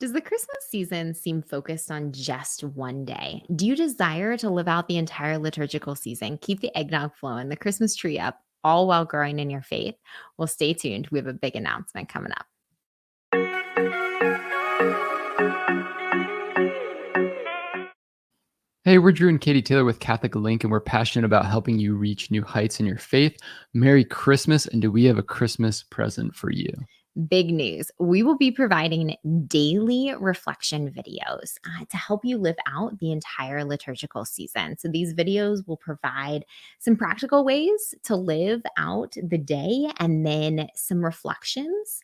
Does the Christmas season seem focused on just one day? Do you desire to live out the entire liturgical season, keep the eggnog flowing, the Christmas tree up, all while growing in your faith? Well, stay tuned. We have a big announcement coming up. Hey, we're Drew and Katie Taylor with Catholic Link, and we're passionate about helping you reach new heights in your faith. Merry Christmas, and do we have a Christmas present for you? Big news. We will be providing daily reflection videos to help you live out the entire liturgical season. So, these videos will provide some practical ways to live out the day and then some reflections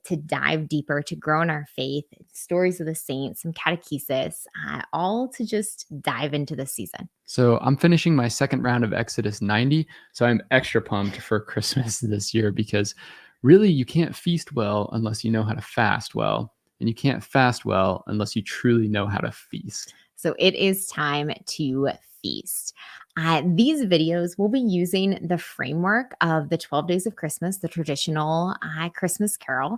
to dive deeper, to grow in our faith, stories of the saints, some catechesis, all to just dive into the season. So, I'm finishing my second round of Exodus 90, so I'm extra pumped for Christmas this year because really you can't feast well unless you know how to fast well, and you can't fast well unless you truly know how to feast. So it is time to feast. These videos will be using the framework of the 12 Days of Christmas, the traditional Christmas carol,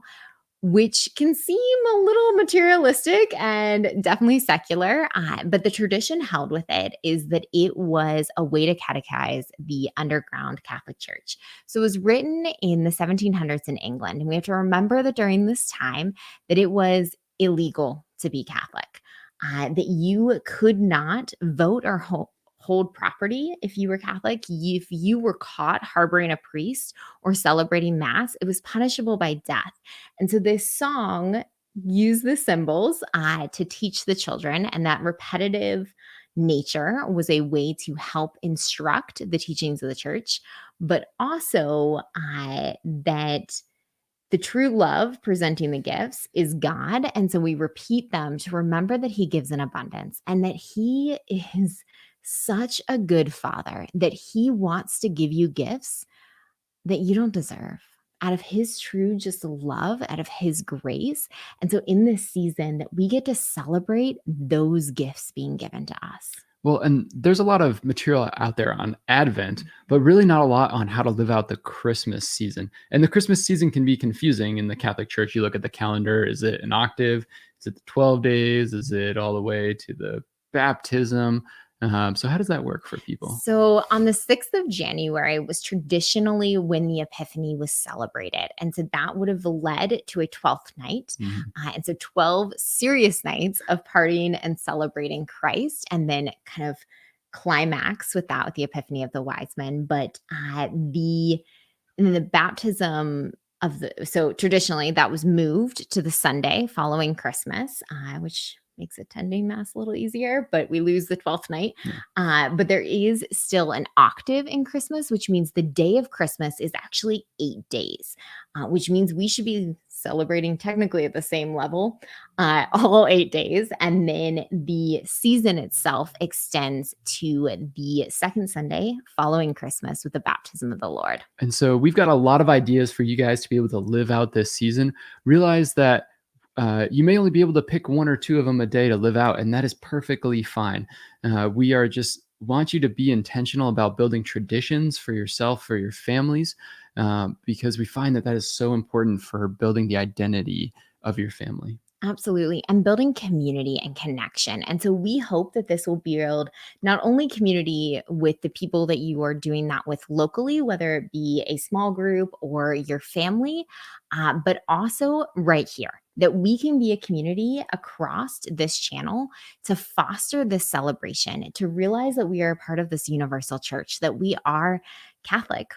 which can seem a little materialistic and definitely secular. But the tradition held with it is that it was a way to catechize the underground Catholic Church. So it was written in the 1700s in England. And we have to remember that during this time that it was illegal to be Catholic, that you could not vote or hold property if you were Catholic. If you were caught harboring a priest or celebrating Mass, it was punishable by death. And so this song used the symbols to teach the children, and that repetitive nature was a way to help instruct the teachings of the church, but also that the true love presenting the gifts is God. And so we repeat them to remember that He gives in abundance and that He is such a good Father, that He wants to give you gifts that you don't deserve out of His true just love, out of His grace. And so in this season, that we get to celebrate those gifts being given to us. Well, and there's a lot of material out there on Advent, but really not a lot on how to live out the Christmas season. And the Christmas season can be confusing in the Catholic Church. You look at the calendar, is it an octave? Is it the 12 days? Is it all the way to the baptism? So, how does that work for people? So on the 6th of January was traditionally when the Epiphany was celebrated. And so that would have led to a 12th night. Mhm. And so 12 serious nights of partying and celebrating Christ, and then kind of climax with that with the Epiphany of the Wise Men. But and then the baptism of so traditionally that was moved to the Sunday following Christmas, which makes attending Mass a little easier, but we lose the 12th night. Yeah. But there is still an octave in Christmas, which means the day of Christmas is actually 8 days, which means we should be celebrating technically at the same level all 8 days. And then the season itself extends to the second Sunday following Christmas with the baptism of the Lord. And so we've got a lot of ideas for you guys to be able to live out this season. Realize that you may only be able to pick one or two of them a day to live out, and that is perfectly fine. We are just want you to be intentional about building traditions for yourself, for your families, because we find that that is so important for building the identity of your family. Absolutely. And building community and connection. And so we hope that this will build not only community with the people that you are doing that with locally, whether it be a small group or your family, but also right here, that we can be a community across this channel to foster this celebration, to realize that we are a part of this universal church, that we are Catholic.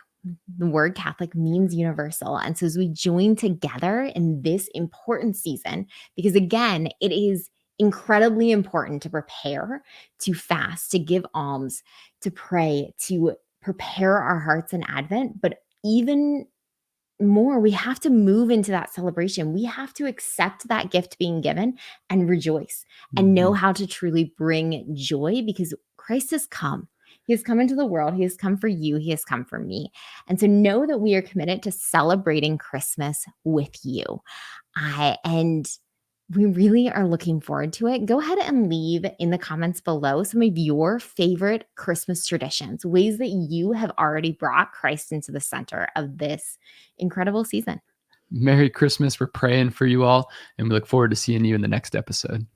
The word Catholic means universal. And so as we join together in this important season, because again, it is incredibly important to prepare, to fast, to give alms, to pray, to prepare our hearts in Advent, but even more, we have to move into that celebration. We have to accept that gift being given and rejoice and know Mhm. how to truly bring joy because Christ has come. He has come into the world. He has come for you. He has come for me. And so know that we are committed to celebrating Christmas with you. And we really are looking forward to it. Go ahead and leave in the comments below some of your favorite Christmas traditions, ways that you have already brought Christ into the center of this incredible season. Merry Christmas. We're praying for you all, and we look forward to seeing you in the next episode.